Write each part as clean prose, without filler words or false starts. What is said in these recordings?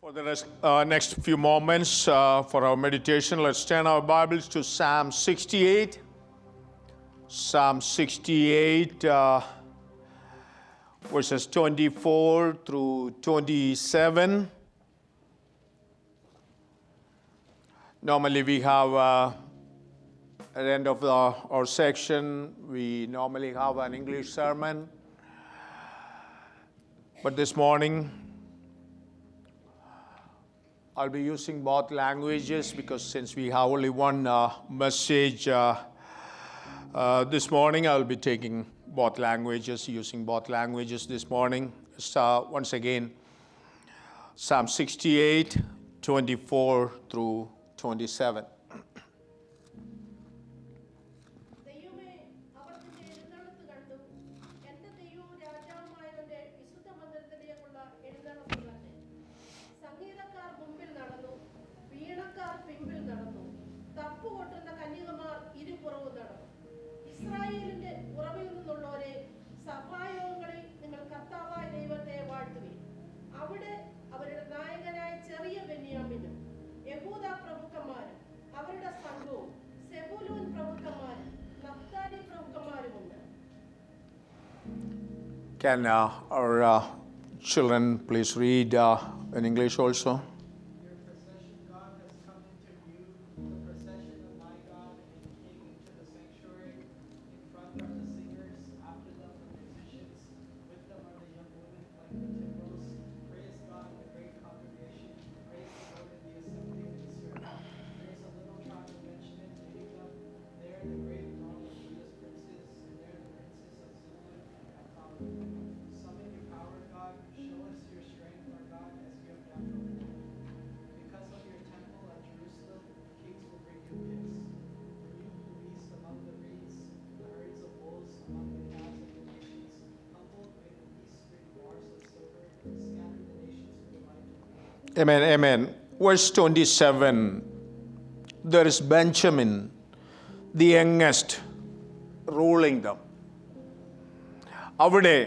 For the next few moments for our meditation, let's turn our Bibles to Psalm 68. Psalm 68, verses 24 through 27. Normally we have, at the end of our section, we normally have an English sermon. But this morning, I'll be using both languages because since we have only one message this morning, I'll be taking both languages, using both languages this morning. So once again, Psalm 68, 24 through 27. Can our children please read in English also? Your procession, God, has come into view. The procession of my God and King into the sanctuary. In front are the singers, after them the musicians. With them are the young women like the timbrels. Praise God in the great congregation. Praise the Lord in the assembly of Israel. There is a little tribe of Benjamin leading them. There the great throng of Judah's princes, and there the princes of Zebulun and Naphtali. Summon your power, God. Show us your strength, our God, as you have done from the beginning. Because of your temple at Jerusalem, kings will bring you gifts. For you who least among the reeds, the herds of bulls among the calves of the nations, humbled may the least bring bars of silver, scattered the nations with the light of God. Amen, amen. Verse 27, there is Benjamin, the youngest, ruling them. അവിടെ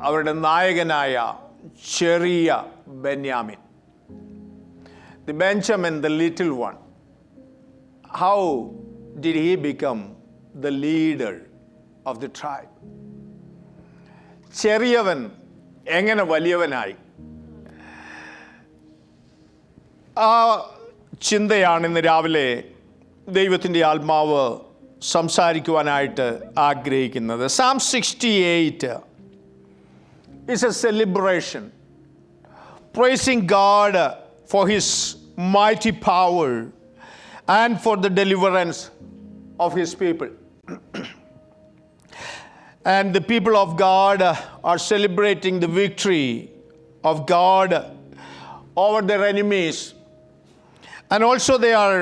അവരുടെ നായകനായ ചെറിയ Benyamin, the Benjamin, the little one. How did he become the leader of the tribe? ചെറിയവൻ എങ്ങനെ വലിയവനായി? ആ ചിന്തയാണ് ഇന്ന് രാവിലെ ദൈവത്തിൻ്റെ ആത്മാവ് സംസാരിക്കുവാനായിട്ട് ആഗ്രഹിക്കുന്നത്. Psalm 68 is a celebration, praising God for His mighty power and for the deliverance of His people. And the people of God are celebrating the victory of God over their enemies. And also they are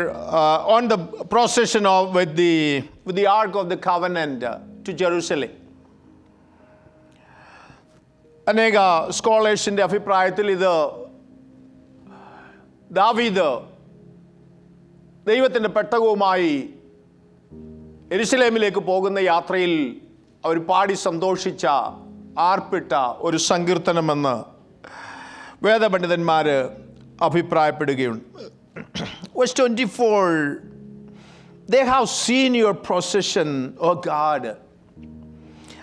on the procession with the Ark of the Covenant to Jerusalem. അനേക സ്കോളേഴ്സിൻ്റെ അഭിപ്രായത്തിൽ ഇത് ദാവീദ് ദൈവത്തിൻ്റെ പെട്ടകവുമായി യെരുശലേമിലേക്ക് പോകുന്ന യാത്രയിൽ അവർ പാടി സന്തോഷിച്ച ആർപ്പിട്ട ഒരു സങ്കീർത്തനമെന്ന് വേദപണ്ഡിതന്മാർ അഭിപ്രായപ്പെടുകയുണ്ട്. Verse 24, they have seen your procession, O God,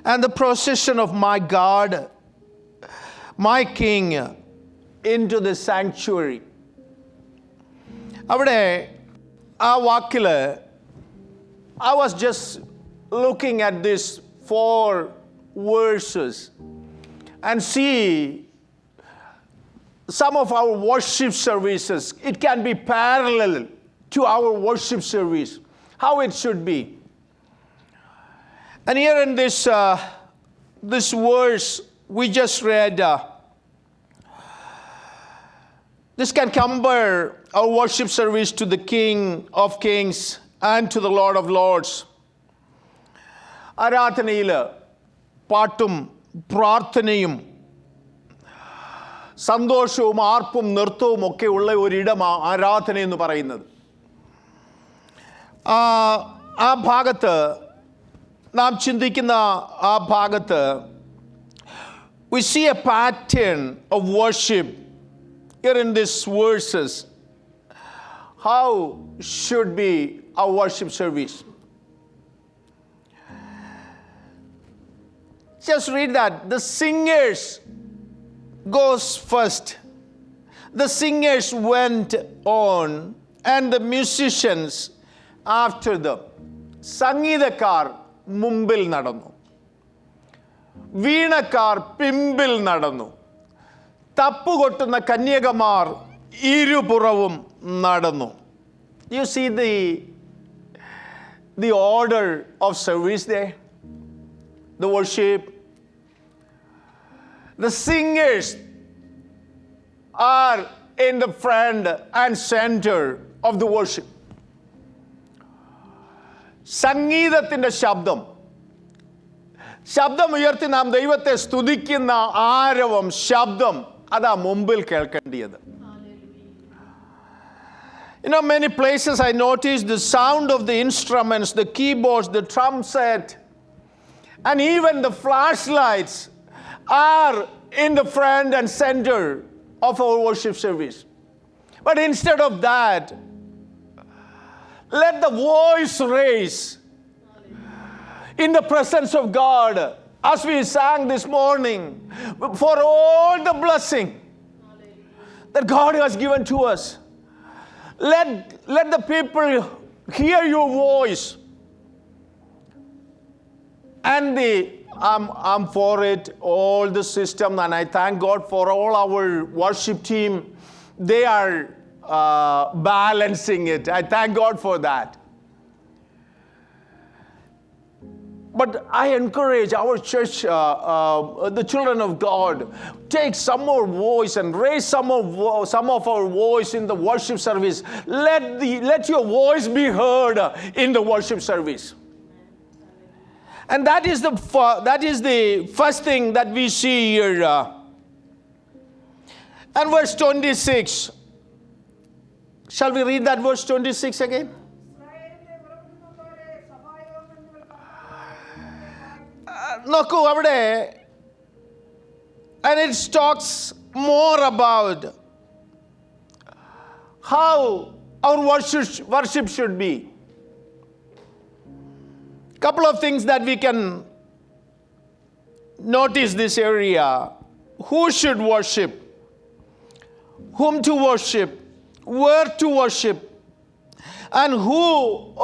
and the procession of my God, my King, into the sanctuary. അവിടെ ആ വാക്കിൽ I was just looking at these 4 verses and see some of our worship services. It can be parallel to our worship service, how it should be. And here in this verse we just read, this can compare our worship service to the King of Kings and to the Lord of Lords. ആരാധനയിൽ പാട്ടും പ്രാർത്ഥനയും സന്തോഷവും ആർപ്പും നൃത്തവും ഒക്കെ ഉള്ള ഒരിടമാണ് ആരാധന എന്ന് പറയുന്നത്. ആ ഭാഗത്ത് നാം ചിന്തിക്കുന്ന ആ ഭാഗത്ത് we see a pattern of worship here in these verses, how should be our worship service? Just read that. The singers goes first. The singers went on and the musicians after them. സംഗീതക്കാർ മുമ്പിൽ നടന്നു, വീണക്കാർ പിമ്പിൽ നടന്നു, തപ്പുകൊട്ടുന്ന കന്യകമാർ ഇരുപുറവും നടന്നു. You see the order of service there, the worship. The singers are in the front and center of the worship. സംഗീതത്തിൻ്റെ ശബ്ദം ഉയർത്തി നാം ദൈവത്തെ സ്തുതിക്കുന്ന ആരവം, ശബ്ദം അതാ മുമ്പിൽ കേൾക്കേണ്ടിയത്. Many places I noticed the sound of the instruments, the keyboards, the drum set, and even the flashlights are in the front and center of our worship service. But instead of that, let the voice raise in the presence of God, as we sang this morning, for all the blessing that God has given to us. Let the people hear your voice. And I'm for it, all the system, and I thank God for all our worship team. They are balancing it. I thank God for that. But I encourage our church, the children of God, take some more voice and raise some of our voice in the worship service. Let your voice be heard in the worship service. And that is the first thing that we see here. And verse 26. Shall we read that verse 26 again? നോക്കൂ അവിടെ, and it talks more about how our worship should be. Couple of things that we can notice this area. Who should worship? Whom to worship? Where to worship? And who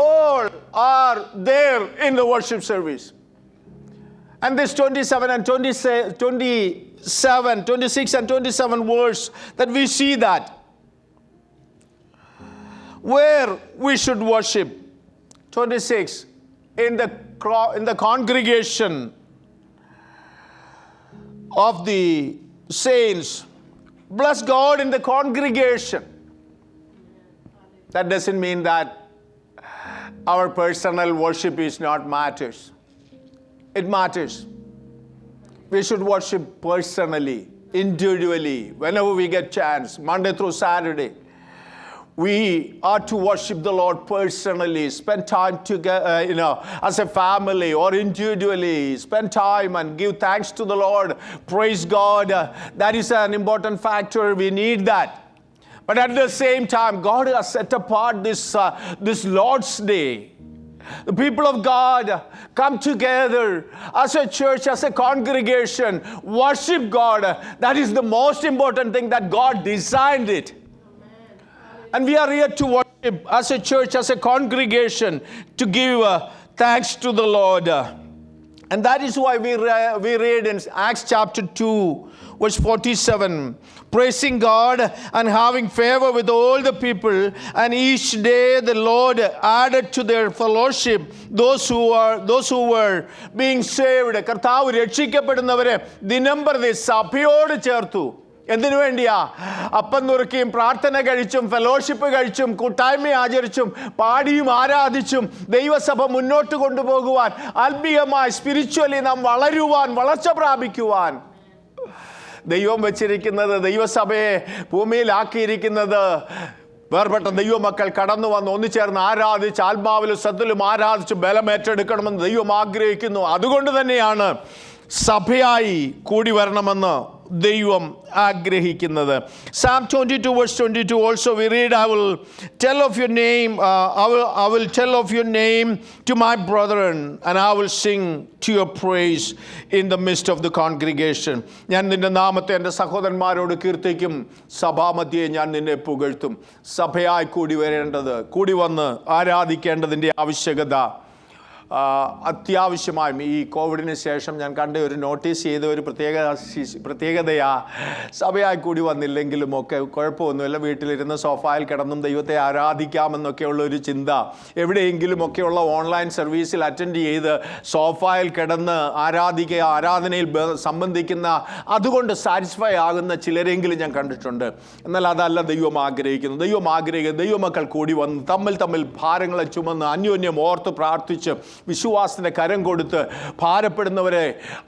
all are there in the worship service? And this 26 and 27 verse that we see that where we should worship. 26, in the congregation of the saints. Bless God in the congregation. That doesn't mean that our personal worship is not matters. It matters. We should worship personally, individually, whenever we get chance, Monday through Saturday. We are to worship the Lord personally, spend time together, as a family or individually, spend time and give thanks to the Lord. Praise God. That is an important factor. We need that. But at the same time, God has set apart this Lord's Day. The people of God come together as a church, as a congregation, worship God. That is the most important thing, that God designed it. And we are here to worship as a church, as a congregation, to give thanks to the Lord. And that is why we read in Acts chapter 2, verse 47, praising God and having favor with all the people, and each day the Lord added to their fellowship those who were being saved. കർത്താവ് രക്ഷിക്കപ്പെടുന്നവരെ ദിനംപ്രതി സഭയോട് ചേർത്തു. എന്തിനു വേണ്ടിയാ? അപ്പം നുറുക്കിയും പ്രാർത്ഥന കഴിച്ചും fellowship കഴിച്ചും കൂട്ടായ്മ ആചരിച്ചും പാടിയും ആരാധിച്ചും ദൈവസഭ മുന്നോട്ട് കൊണ്ടുപോകുവാൻ, ആത്മീയമായി സ്പിരിച്വലി നാം വളരുവാൻ, വളർച്ച പ്രാപിക്കുവാൻ ദൈവം വെച്ചിരിക്കുന്നത്, ദൈവസഭയെ ഭൂമിയിലാക്കിയിരിക്കുന്നത്, വേർപെട്ട ദൈവമക്കൾ കടന്നു വന്ന് ഒന്നുചേർന്ന് ആരാധിച്ച് ആത്മാവിലും സത്തിലും ആരാധിച്ച് ബലമേറ്റെടുക്കണമെന്ന് ദൈവം ആഗ്രഹിക്കുന്നു. അതുകൊണ്ട് തന്നെയാണ് സഭയായി കൂടി വരണമെന്ന് ദൈവം ആഗ്രഹിക്കുന്നത്. Psalm 22 verse 22 also we read, I will tell of your name, I will tell of your name to my brethren, and I will sing to your praise in the midst of the congregation. ഞാൻ നിന്റെ നാമത്തെ എൻ്റെ സഹോദരന്മാരോട് കീർത്തിക്കും, സഭാമധ്യേ ഞാൻ നിന്നെ പുകഴ്ത്തും. സഭയായി കൂടി വരേണ്ടത്, കൂടി വന്ന് ആരാധിക്കേണ്ടതിൻ്റെ ആവശ്യകത അത്യാവശ്യമായും ഈ കോവിഡിന് ശേഷം ഞാൻ കണ്ട ഒരു നോട്ടീസ് ചെയ്ത ഒരു പ്രത്യേകതയാ, സഭയായി കൂടി വന്നില്ലെങ്കിലും ഒക്കെ കുഴപ്പമൊന്നുമില്ല, വീട്ടിലിരുന്ന് സോഫായിൽ കിടന്നും ദൈവത്തെ ആരാധിക്കാമെന്നൊക്കെയുള്ള ഒരു ചിന്ത, എവിടെയെങ്കിലുമൊക്കെയുള്ള ഓൺലൈൻ സർവീസിൽ അറ്റൻഡ് ചെയ്ത് സോഫായിൽ കിടന്ന് ആരാധനയിൽ സംബന്ധിക്കുന്ന, അതുകൊണ്ട് സാറ്റിസ്ഫൈ ആകുന്ന ചിലരെങ്കിലും ഞാൻ കണ്ടിട്ടുണ്ട്. എന്നാൽ അതല്ല ദൈവം ആഗ്രഹിക്കുന്നത്. ദൈവമക്കൾ കൂടി വന്ന് തമ്മിൽ ഭാരങ്ങളെ ചുമന്ന് അന്യോന്യം ഓർത്ത് പ്രാർത്ഥിച്ച് വിശ്വാസത്തിന് കരം കൊടുത്ത്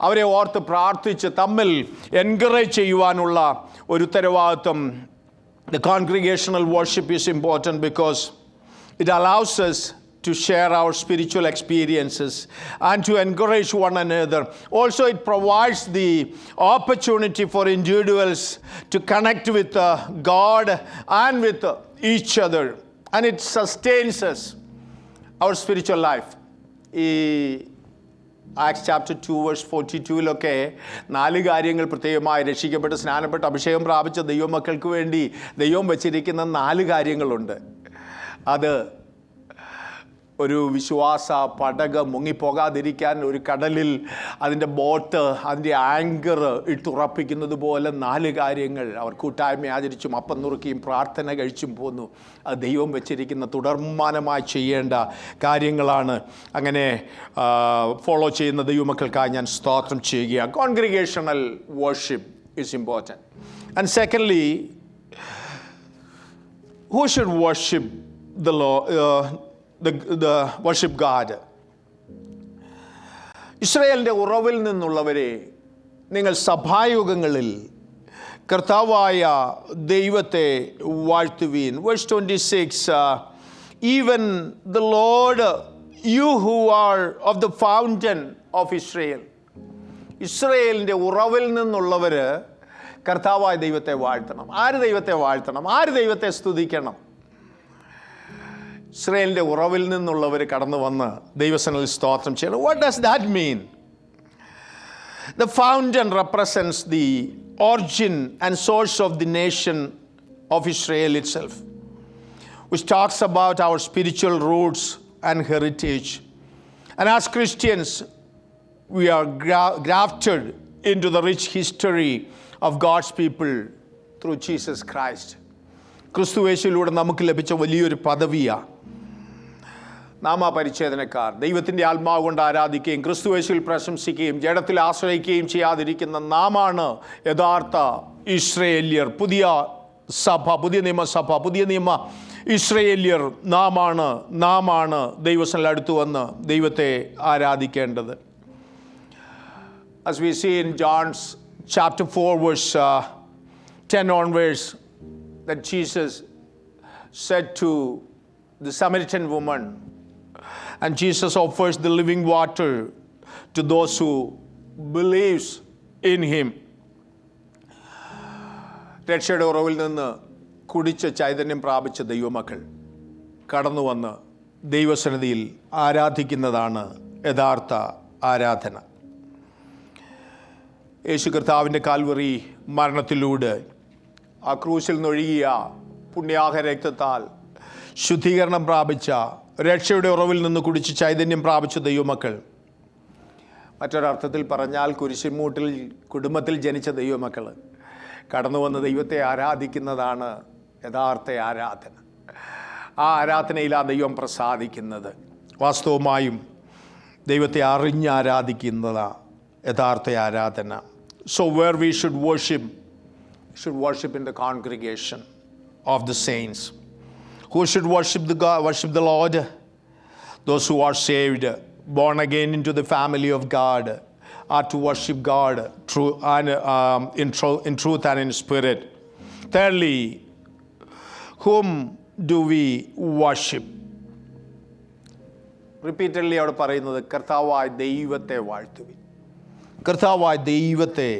അവരെ ഓർത്ത് പ്രാർത്ഥിച്ച് തമ്മിൽ എൻകറേജ് ചെയ്യുവാനുള്ള ഒരു ഉത്തരവാദിത്വം. The congregational worship is important because it allows us to share our spiritual experiences and to encourage one another. Also, it provides the opportunity for individuals to connect with God and with each other, and it sustains us, our spiritual life. ഈ Acts chapter 2 verse 42 4 കാര്യങ്ങൾ പ്രത്യേകമായി രക്ഷിക്കപ്പെട്ട് സ്നാനപ്പെട്ട് അഭിഷേകം പ്രാപിച്ച ദൈവമക്കൾക്ക് വേണ്ടി ദൈവം വച്ചിരിക്കുന്ന 4 കാര്യങ്ങളുണ്ട്. അത് ഒരു വിശ്വാസ പടകം മുങ്ങിപ്പോകാതിരിക്കാൻ ഒരു കടലിൽ അതിൻ്റെ ബോട്ട് അതിൻ്റെ ആങ്കർ ഇട്ടുറപ്പിക്കുന്നത് പോലെ 4 കാര്യങ്ങൾ. അവർ കൂട്ടായ്മ ആചരിച്ചും അപ്പം നുറുക്കിയും പ്രാർത്ഥന കഴിച്ചും പോന്നു. അത് ദൈവം വെച്ചിരിക്കുന്ന തുടർമാനമായി ചെയ്യേണ്ട കാര്യങ്ങളാണ്. അങ്ങനെ ഫോളോ ചെയ്യുന്ന ദൈവമക്കൾക്കായി ഞാൻ സ്തോത്രം ചെയ്യുക. Congregational worship is important. And secondly, who should worship the Lord, the worship God? ഇസ്രായേലിൻ്റെ ഉറവിൽ നിന്നുള്ളവരെ, നിങ്ങൾ സഭായുഗങ്ങളിൽ കർത്താവായ ദൈവത്തെ വാഴ്ത്തുവീൻ. Verse 26, even the Lord, you who are of the fountain of Israel. ഇസ്രായേലിൻ്റെ ഉറവിൽ നിന്നുള്ളവർ കർത്താവായ ദൈവത്തെ വാഴ്ത്തണം. ആര് ദൈവത്തെ വാഴ്ത്തണം? ആര് ദൈവത്തെ സ്തുതിക്കണം? ഇസ്രായേലിൻ്റെ ഉറവിൽ നിന്നുള്ളവർ കടന്നു വന്ന് ദൈവസന്നിധിയിൽ സ്തോത്രം ചെയ്യണം. What does that mean? The fountain represents the origin and source of the nation of Israel itself, which talks about our spiritual roots and heritage. And as Christians, we are grafted into the rich history of God's people through Jesus Christ. ക്രിസ്തുയേശുവിലൂടെ നമുക്ക് ലഭിച്ച വലിയൊരു പദവിയാണ് നാമപരിച്ഛേദനക്കാർ. ദൈവത്തിൻ്റെ ആത്മാവ് കൊണ്ട് ആരാധിക്കുകയും ക്രിസ്തുയേശുവിൽ പ്രശംസിക്കുകയും ജഡത്തിൽ ആശ്രയിക്കുകയും ചെയ്യാതിരിക്കുന്ന നാമാണ് യഥാർത്ഥ ഇസ്രായേല്യർ. പുതിയ സഭ, പുതിയ നിയമസഭ, പുതിയ നിയമ ഇസ്രായേല്യർ നാമാണ് ദൈവസന്നിധിയിൽ അടുത്തു വന്ന് ദൈവത്തെ ആരാധിക്കേണ്ടത്. As we see in John's chapter 4 verse 10 onwards, that Jesus said to the Samaritan woman, and Jesus offers the living water to those who believes in him. രക്ഷയുടെ ഉറവിൽ നിന്ന് കുടിച്ച് ചൈതന്യം പ്രാപിച്ച ദൈവമക്കൾ കടന്നു വന്ന് ദൈവസന്നിധിയിൽ ആരാധിക്കുന്നതാണ് യഥാർത്ഥ ആരാധന. യേശു കർത്താവിൻ്റെ കാൽവറി മരണത്തിലൂടെ ആ ക്രൂശിൽ നിന്നൊഴുകിയ പുണ്യാഹ രക്തത്താൽ ശുദ്ധീകരണം പ്രാപിച്ച, രക്ഷയുടെ ഉറവിൽ നിന്ന് കുടിച്ച് ചൈതന്യം പ്രാപിച്ച ദൈവമക്കൾ, മറ്റൊരർത്ഥത്തിൽ പറഞ്ഞാൽ കുരിശിൻമൂട്ടിൽ കുടുംബത്തിൽ ജനിച്ച ദൈവമക്കൾ കടന്നു വന്ന് ദൈവത്തെ ആരാധിക്കുന്നതാണ് യഥാർത്ഥ ആരാധന. ആ ആരാധനയിലാണ് ദൈവം പ്രസാദിക്കുന്നത്. വാസ്തവമായും ദൈവത്തെ അറിഞ്ഞ് ആരാധിക്കുന്നതാണ് യഥാർത്ഥ ആരാധന. So where we should worship in the congregation of the saints. Who should worship the Lord? Those who are saved, born again into the family of God, are to worship God in truth and in spirit. Thirdly, whom do we worship? Repeatedly അവിടെ പറയുന്നത് കർത്താവായ ദൈവത്തെ വാഴ്ത്തുവിൻ, കർത്താവായ ദൈവത്തെ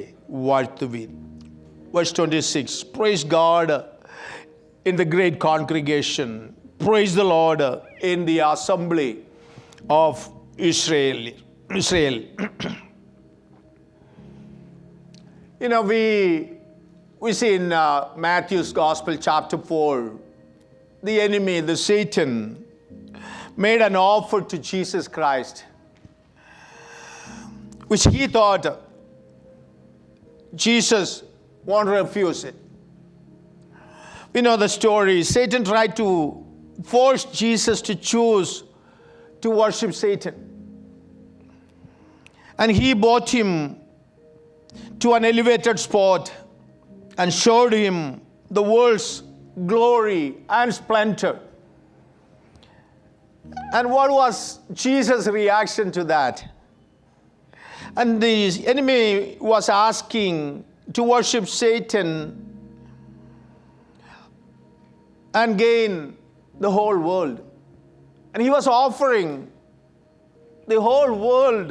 വാഴ്ത്തുവിൻ. verse 26. Praise God in the great congregation. Praise the Lord in the assembly of Israel. You know, we see in Matthew's Gospel, chapter 4, the enemy, the Satan, made an offer to Jesus Christ, which he thought Jesus won't refuse it. We know the story. Satan tried to force Jesus to choose to worship Satan. And he brought him to an elevated spot and showed him the world's glory and splendor. And what was Jesus' reaction to that? And the enemy was asking to worship Satan and gain the whole world. And he was offering the whole world.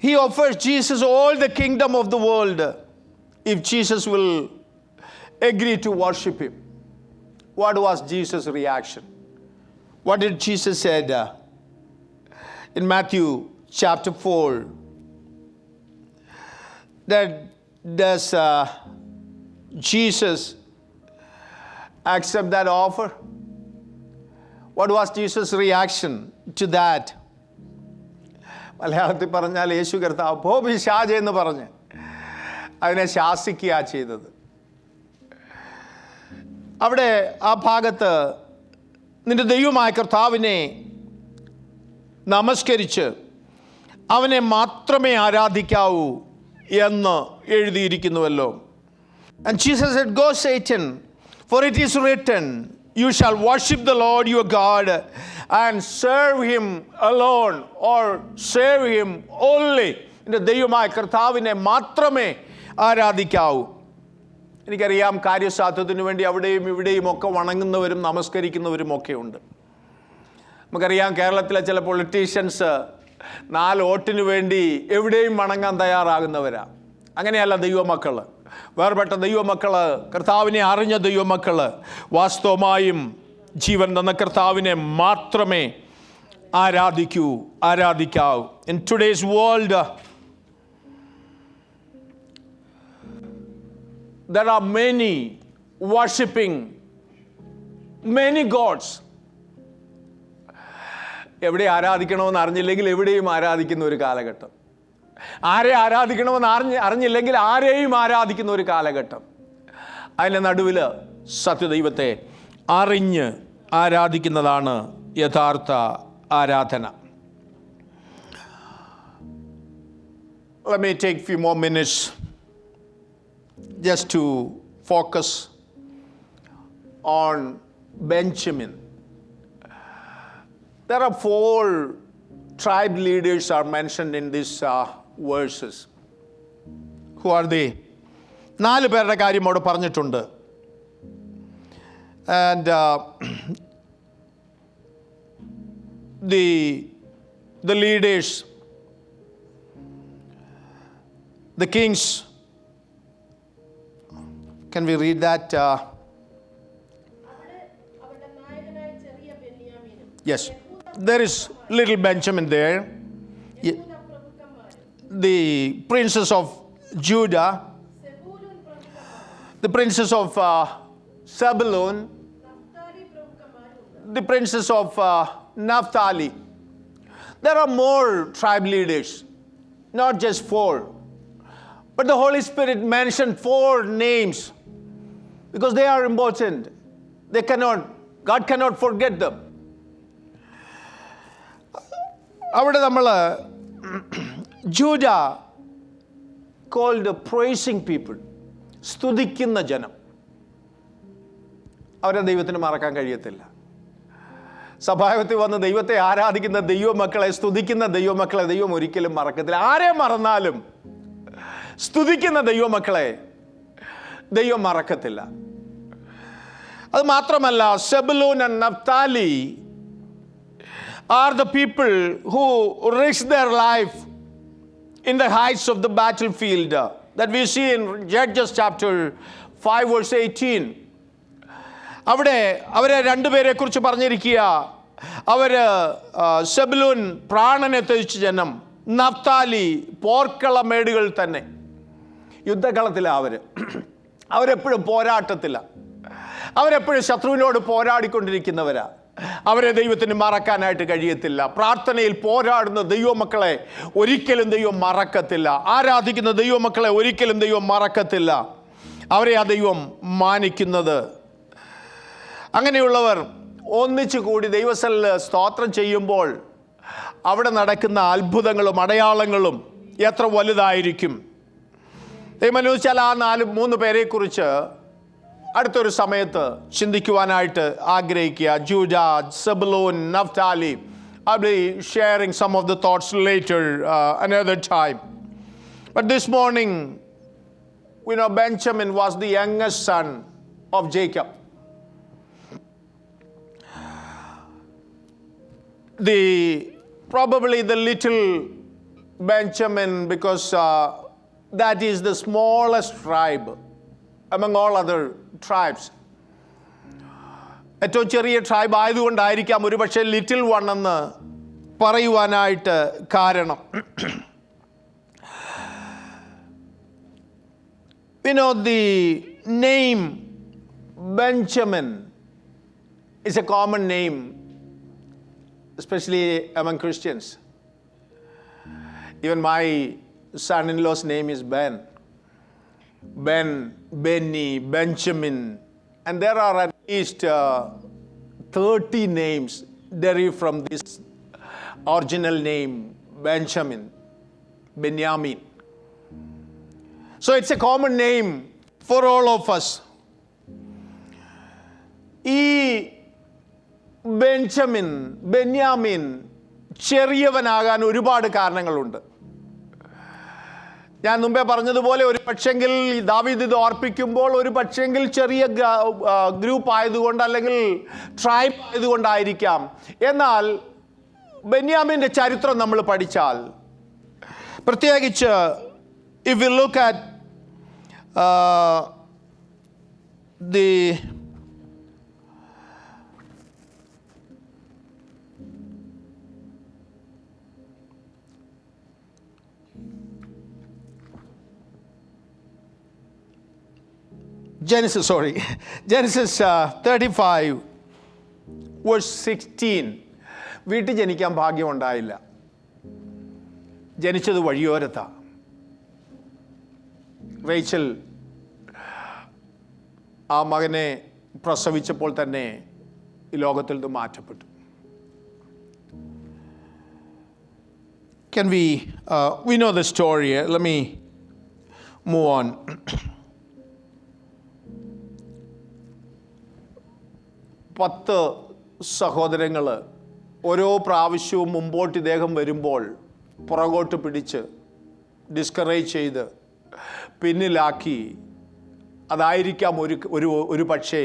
He offers Jesus all the kingdom of the world if Jesus will agree to worship him. What was Jesus' reaction? What did Jesus say in Matthew chapter 4? That does Jesus accept that offer? What was Jesus' reaction to that? മലയാളത്തിൽ പറഞ്ഞാൽ യേശു കർത്താവ് പോ പിശാചേ എന്ന് പറഞ്ഞ് അതിനെ ശാസിക്കുകയാണ് ചെയ്തത്. അവിടെ ആ ഭാഗത്ത് നിന്റെ ദൈവമായ കർത്താവിനെ നമസ്കരിച്ച് അവനെ മാത്രമേ ആരാധിക്കാവൂ എന്ന് എഴുതിയിരിക്കുന്നുവല്ലോ. And Jesus said, "Go, Satan, for it is written, you shall worship the Lord your God and serve him alone," or serve him only. നിന്റെ ദൈവമായ കർത്താവിനെ മാത്രമേ ആരാധിക്കാവൂ. എനിക്കറിയാം, കാര്യസാധ്യത്തിന് വേണ്ടി അവിടെയും ഇവിടെയും ഒക്കെ വണങ്ങുന്നവരും നമസ്കരിക്കുന്നവരും ഒക്കെ ഉണ്ട്. നമുക്കറിയാം, കേരളത്തിലെ ചില പൊളിറ്റീഷ്യൻസ് 4 വോട്ടിന് വേണ്ടി എവിടെയും വണങ്ങാൻ തയ്യാറാകുന്നവരാണ്. അങ്ങനെയല്ല ദൈവമക്കൾ, വേർപെട്ട ദൈവമക്കൾ, കർത്താവിനെ അറിഞ്ഞ ദൈവമക്കൾ വാസ്തവമായും ജീവൻ തന്ന കർത്താവിനെ മാത്രമേ ആരാധിക്കാവൂ. In today's world, there are many worshipping many gods. എവിടെ ആരാധിക്കണമെന്ന് അറിഞ്ഞില്ലെങ്കിൽ എവിടെയും ആരാധിക്കുന്ന ഒരു കാലഘട്ടം. ആരെ ആരാധിക്കണമെന്ന് അറിഞ്ഞില്ലെങ്കിൽ ആരെയും ആരാധിക്കുന്ന ഒരു കാലഘട്ടം. അതിൻ്റെ നടുവിൽ സത്യദൈവത്തെ അറിഞ്ഞ് ആരാധിക്കുന്നതാണ് യഥാർത്ഥ ആരാധന. Let me take a few more minutes just to focus on Benjamin. There are 4 tribe leaders are mentioned in these verses. Who are they? 4 പേരുടെ കാര്യം അവിടെ പറഞ്ഞിട്ടുണ്ട്. And the leaders, the kings. Can we read that? Yes. There is little Benjamin there. The princes of Judah, the princes of Zebulun, the princes of Naphtali. There are more tribe leaders, not just 4. But the Holy Spirit mentioned 4 names because they are important. God cannot forget them. അവിടെ നമ്മൾ ജൂഡ called pricing people, സ്തുതിക്കുന്ന ജനം. അവരെ ദൈവത്തിന് മറക്കാൻ കഴിയത്തില്ല. സഭായത്തിൽ വന്ന് ദൈവത്തെ ആരാധിക്കുന്ന ദൈവമക്കളെ, സ്തുതിക്കുന്ന ദൈവമക്കളെ ദൈവം ഒരിക്കലും മറക്കത്തില്ല. ആരെ മറന്നാലും സ്തുതിക്കുന്ന ദൈവമക്കളെ ദൈവം മറക്കത്തില്ല. അത് മാത്രമല്ല, Zebulun and Naphtali are the people who risk their life in the heights of the battlefield. that we see in Judges chapter 5 verse 18. അവിടെ അവരെ രണ്ടുപേരെ കുറിച്ച് പറഞ്ഞിരിക്കുക, അവര് സെബുലൂൻ പ്രാണനെ ത്യജിച്ച ജനം, നഫ്താലി പോർക്കളമേടുകൾ തന്നെ. യുദ്ധകളത്തിലാണ് അവരെപ്പോഴും പോരാട്ടത്തിലാണ്, അവരെപ്പോഴും ശത്രുവിനോട് പോരാടിക്കൊണ്ടിരിക്കുന്നവരാ. അവരെ ദൈവത്തിന് മറക്കാനായിട്ട് കഴിയത്തില്ല. പ്രാർത്ഥനയിൽ പോരാടുന്ന ദൈവമക്കളെ ഒരിക്കലും ദൈവം മറക്കത്തില്ല. ആരാധിക്കുന്ന ദൈവമക്കളെ ഒരിക്കലും ദൈവം മറക്കത്തില്ല. അവരെ ആ ദൈവം മാനിക്കുന്നത്. അങ്ങനെയുള്ളവർ ഒന്നിച്ചു കൂടി ദൈവസന്നിധിയിൽ സ്തോത്രം ചെയ്യുമ്പോൾ അവിടെ നടക്കുന്ന അത്ഭുതങ്ങളും അടയാളങ്ങളും എത്ര വലുതായിരിക്കും. ദൈവം അനുവദിച്ചാൽ ആ 3 പേരെക്കുറിച്ച് അടുത്തൊരു സമയത്ത് ചിന്തിക്കുവാനായിട്ട് ആഗ്രഹിക്കുക. Judah, Zebulun, Naphtali. I'll be sharing some of the thoughts later, another time. But this morning, we know Benjamin was the youngest son of Jacob. Probably the little Benjamin, because that is the smallest tribe among all other tribes. ഏറ്റവും ചെറിയ tribe ആയതുകൊണ്ടായിരിക്കാം ഒരുപക്ഷെ little one എന്ന് പറയുവാനായിട്ട് കാരണം. You know, the name Benjamin is a common name, especially among Christians. Even my son-in-law's name is Ben. Ben, Benny, Benjamin. And there are at least 30 names derived from this original name, Benjamin, Benjamin. So it's a common name for all of us. ഈ ബെന്യാമിൻ ചെറിയവനാകാൻ ഒരുപാട് കാരണങ്ങളുണ്ട്. ഞാൻ മുമ്പേ പറഞ്ഞതുപോലെ ഒരു പക്ഷെങ്കിൽ ദാവീദ് ഇത് ഓർപ്പിക്കുമ്പോൾ ഒരു പക്ഷെങ്കിൽ ചെറിയ ഗ്രൂപ്പ് ആയതുകൊണ്ട് അല്ലെങ്കിൽ ട്രൈബ് ആയതുകൊണ്ടായിരിക്കാം. എന്നാൽ ബെന്യാമിൻ്റെ ചരിത്രം നമ്മൾ പഠിച്ചാൽ, പ്രത്യേകിച്ച് if we look at the Genesis 35 verse 16. വീട്ടിൽ ജനിക്കാൻ ഭാഗ്യമുണ്ടായില്ല, ജനിച്ചത് വഴിയോരത്താ. റേച്ചൽ ആ മകനെ പ്രസവിച്ചപ്പോൾ തന്നെ ഈ ലോകത്തിൽ നിന്ന് മാറ്റപ്പെട്ടു. We know the story. Let me move on. 10 സഹോദരങ്ങൾ ഓരോ പ്രാവശ്യവും മുമ്പോട്ട് ഇദ്ദേഹം വരുമ്പോൾ പുറകോട്ട് പിടിച്ച് ഡിസ്കറേജ് ചെയ്ത് പിന്നിലാക്കി. അതായിരിക്കാം ഒരു പക്ഷേ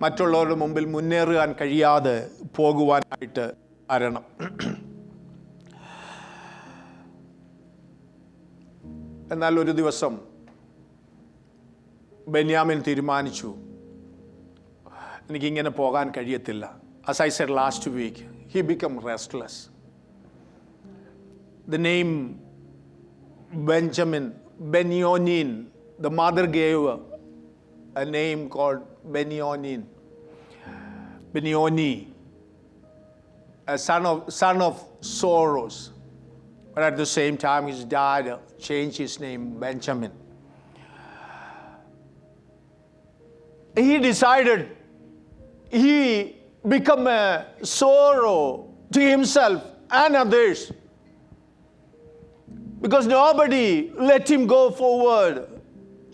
മറ്റുള്ളവരുടെ മുമ്പിൽ മുന്നേറാൻ കഴിയാതെ പോകുവാനായിട്ട് കാരണം. എന്നാൽ ഒരു ദിവസം ബെന്യാമിൻ തീരുമാനിച്ചു, എനിക്കിങ്ങനെ പോകാൻ കഴിയത്തില്ല. As I said last week, he became restless. The name Benjamin, Benyonin, the mother gave a name called Benyonin, Benyoni, a son of sorrows. But at the same time, his dad changed his name Benjamin. He decided he become a sorrow to himself and others because nobody let him go forward.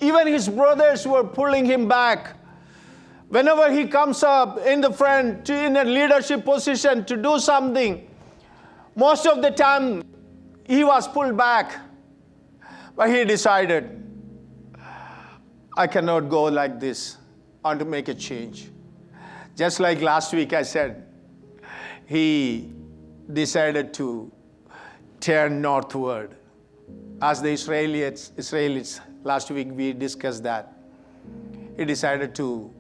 Even his brothers were pulling him back. Whenever he comes up in the front in a leadership position to do something, most of the time he was pulled back. But he decided, I cannot go like this. I want to make a change. Just like last week I said, he decided to turn northward as the Israelites, last week we discussed that. He decided to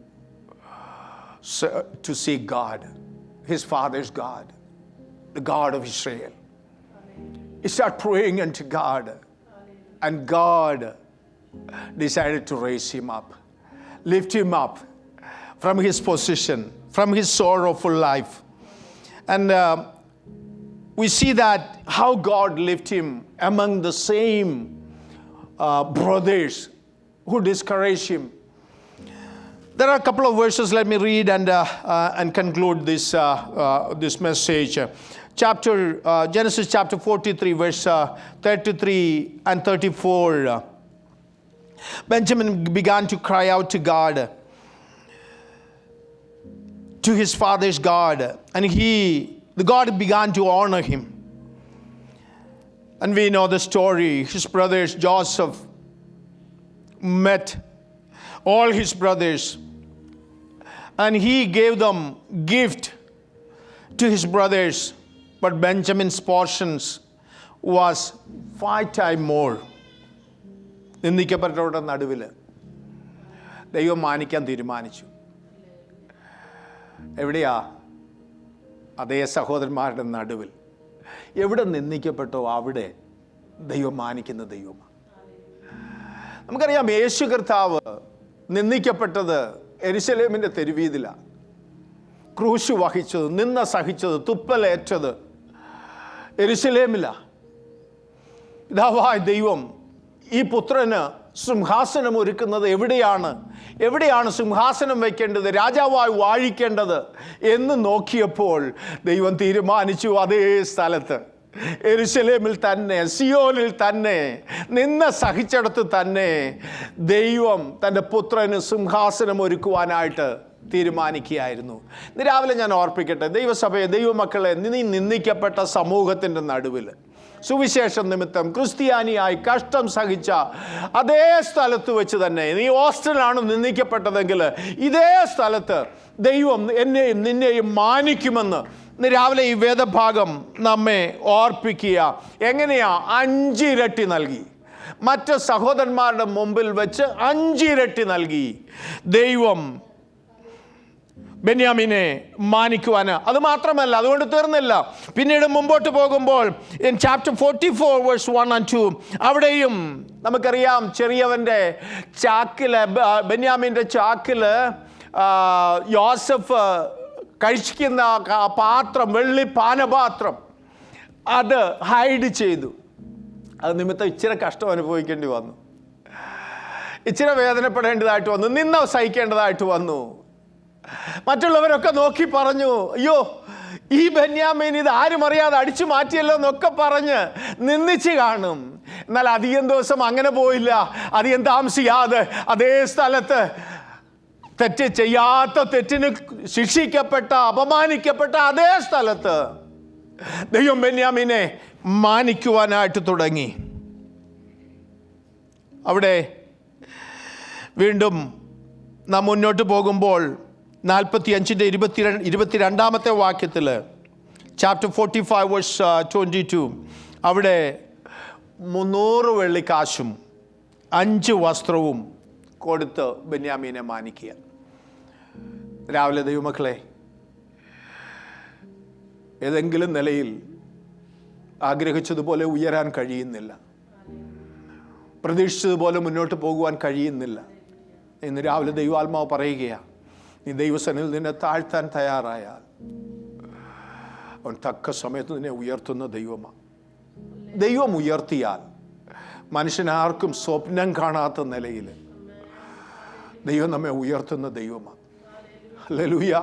seek God, his father's God, the God of Israel. He started praying unto God, and God decided to raise him up, lift him up from his position, from his sorrowful life. And we see that how God lifted him among the same brothers who discouraged him. There are a couple of verses. Let me read and conclude this message. Genesis chapter 43, verse 33 and 34. Benjamin began to cry out to God, to his father's God, and the God began to honor him. And we know the story. His brothers, Joseph, met all his brothers, and he gave them gift to his brothers, but Benjamin's portions was 5 times more. നിന്ദിക്കപ്പെട്ടവരുടെ നടുവിൽ ദൈവം മാനിക്കാൻ തീരുമാനിച്ചു. എവിടെയാ? അതേ സഹോദരന്മാരുടെ നടുവിൽ. എവിടെ നിന്ദിക്കപ്പെട്ടോ അവിടെ ദൈവം മാനിക്കുന്ന ദൈവമാണ്. നമുക്കറിയാം, യേശു കർത്താവ് നിന്ദിക്കപ്പെട്ടത് യെരുശലേമിൻ്റെ തെരുവീതിലാണ്. ക്രൂശ് വഹിച്ചത്, നിന്ന സഹിച്ചത്, തുപ്പലേറ്റത് യെരുശലേമിലാണ്. പിതാവായ ദൈവം ഈ പുത്രന് സിംഹാസനം ഒരുക്കുന്നത് എവിടെയാണ് സിംഹാസനം വയ്ക്കേണ്ടത്, രാജാവായി വാഴിക്കേണ്ടത് എന്ന് നോക്കിയപ്പോൾ ദൈവം തീരുമാനിച്ചു അതേ സ്ഥലത്ത്, യെരുശലേമിൽ തന്നെ, സിയോനിൽ തന്നെ, നിന്ന സഹിച്ചിടത്ത് തന്നെ ദൈവം തൻ്റെ പുത്രന് സിംഹാസനം ഒരുക്കുവാനായിട്ട് തീരുമാനിക്കുകയായിരുന്നു. ഇന്ന് രാവിലെ ഞാൻ ഓർപ്പിക്കട്ടെ, ദൈവസഭയെ, ദൈവമക്കളെ, നിന്ദിക്കപ്പെട്ട സമൂഹത്തിൻ്റെ നടുവിൽ സുവിശേഷം നിമിത്തം ക്രിസ്ത്യാനിയായി കഷ്ടം സഹിച്ച അതേ സ്ഥലത്ത് വെച്ച് തന്നെ, നീ ഹോസ്റ്റലാണ് നിന്ദിക്കപ്പെട്ടതെങ്കിൽ ഇതേ സ്ഥലത്ത് ദൈവം എന്നെയും നിന്നെയും മാനിക്കുമെന്ന് ഇന്ന് രാവിലെ ഈ വേദഭാഗം നമ്മെ ഓർപ്പിക്കുക. എങ്ങനെയാ? 5 ഇരട്ടി നൽകി. മറ്റ് സഹോദരന്മാരുടെ മുമ്പിൽ വെച്ച് 5 ഇരട്ടി നൽകി ദൈവം ബെന്യാമീനെ മാനിക്കുവാൻ. അത് മാത്രമല്ല, അതുകൊണ്ട് തീർന്നില്ല. പിന്നീട് മുമ്പോട്ട് പോകുമ്പോൾ in chapter 44 verse 1 and 2 അവിടെയും നമുക്കറിയാം, ചെറിയവൻ്റെ ചാക്കില്, ബെന്യാമീൻ്റെ ചാക്കില് യോസഫ് കഴിക്കുന്ന പാത്രം, വെള്ളി പാനപാത്രം, അത് ഹൈഡ് ചെയ്തു. അത് നിമിത്തം ഇച്ചിരി കഷ്ടം അനുഭവിക്കേണ്ടി വന്നു, ഇച്ചിരി വേദനപ്പെടേണ്ടതായിട്ട് വന്നു, നിന്ന സഹിക്കേണ്ടതായിട്ട് വന്നു. മറ്റുള്ളവരൊക്കെ നോക്കി പറഞ്ഞു, അയ്യോ ഈ ബെന്യാമീൻ ഇത് ആരും അറിയാതെ അടിച്ചു മാറ്റിയല്ലോ എന്നൊക്കെ പറഞ്ഞ് നിന്ദിച്ച് കാണും. എന്നാൽ അധികം ദിവസം അങ്ങനെ പോയില്ല. അധികം താമസിയാതെ അതേ സ്ഥലത്ത് തെറ്റ് ചെയ്യാത്ത, തെറ്റിന് ശിക്ഷിക്കപ്പെട്ട, അപമാനിക്കപ്പെട്ട അതേ സ്ഥലത്ത് ദൈവം ബെന്യാമീനെ മാനിക്കുവാനായിട്ട് തുടങ്ങി. അവിടെ വീണ്ടും നാം മുന്നോട്ട് പോകുമ്പോൾ 45-ന്റെ 22-ാമത്തെ വാക്യത്തിൽ, ചാപ്റ്റർ 45 വേഴ്സ് 22, അവിടെ 300 വെള്ളിക്കാശും 5 വസ്ത്രവും കൊടുത്ത് ബെന്യാമീനെ മാനിക്കുക. രാവിലെ ദൈവമക്കളെ, ഏതെങ്കിലും നിലയിൽ ആഗ്രഹിച്ചതുപോലെ ഉയരാൻ കഴിയുന്നില്ല, പ്രതീക്ഷിച്ചതുപോലെ മുന്നോട്ട് പോകുവാൻ കഴിയുന്നില്ല. ഇന്ന് രാവിലെ ദൈവാത്മാവ് പറയുകയാണ്, നീ ദൈവസന്നിധിയിൽ നിന്നെ താഴ്ത്താൻ തയ്യാറായാൽ അവൻ തക്ക സമയത്ത് നിന്നെ ഉയർത്തുന്ന ദൈവമാണ്. ദൈവം ഉയർത്തിയാൽ മനുഷ്യനാർക്കും സ്വപ്നം കാണാത്ത നിലയിൽ ദൈവം നമ്മെ ഉയർത്തുന്ന ദൈവമാണ്. ഹല്ലേലൂയ.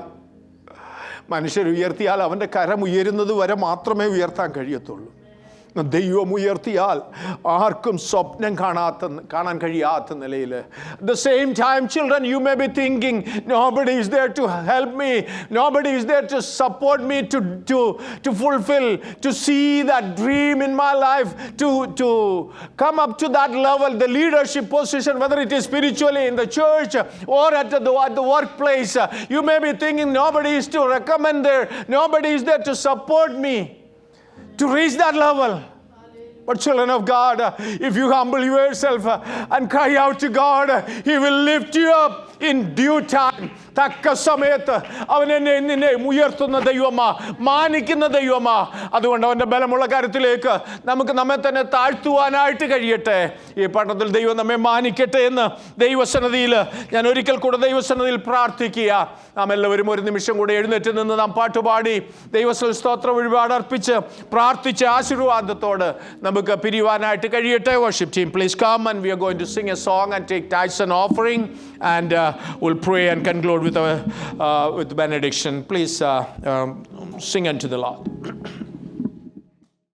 മനുഷ്യർ ഉയർത്തിയാൽ അവൻ്റെ കരം ഉയരുന്നത് വരെ മാത്രമേ ഉയർത്താൻ കഴിയത്തുള്ളൂ. ദൈവം ഉയർത്തിയാൽ ആർക്കും സ്വപ്നം കാണാൻ കഴിയാത്ത നിലയിൽ. At the same time, children, you may be thinking, nobody is there to help me, nobody is there to support me to fulfill, to see that dream in my life, to come up to that level, the leadership position, whether it is spiritually in the church or at the workplace. You may be thinking, nobody is to recommend there, nobody is there to support me to reach that level. But children of God, if you humble yourself and cry out to God, He will lift you up in due time. തക്ക സമയത്ത് അവൻ നിന്നെ ഉയർത്തുന്ന ദൈവമാ, മാനിക്കുന്ന ദൈവമാ. അതുകൊണ്ട് അവൻ്റെ ബലമുള്ള കാര്യത്തിലേക്ക് നമുക്ക് നമ്മെ തന്നെ താഴ്ത്തുവാനായിട്ട് കഴിയട്ടെ. ഈ പഠനത്തിൽ ദൈവം നമ്മെ മാനിക്കട്ടെ എന്ന് ദൈവസന്നിധിയിൽ ഞാൻ ഒരിക്കൽ കൂടെ ദൈവസന്നിധിയിൽ പ്രാർത്ഥിക്കുക. നാം എല്ലാവരും ഒരു നിമിഷം കൂടെ എഴുന്നേറ്റ് നിന്ന് നാം പാട്ടുപാടി ദൈവസ്ഥൽ സ്തോത്രം വഴിപാട് അർപ്പിച്ച് പ്രാർത്ഥിച്ച് ആശീർവാദത്തോട് നമുക്ക് പിരിവാനായിട്ട് കഴിയട്ടെ. Worship team, please come and we are going to sing a song and take tithes and offering, and we'll pray and conclude with benediction. Please sing unto the Lord.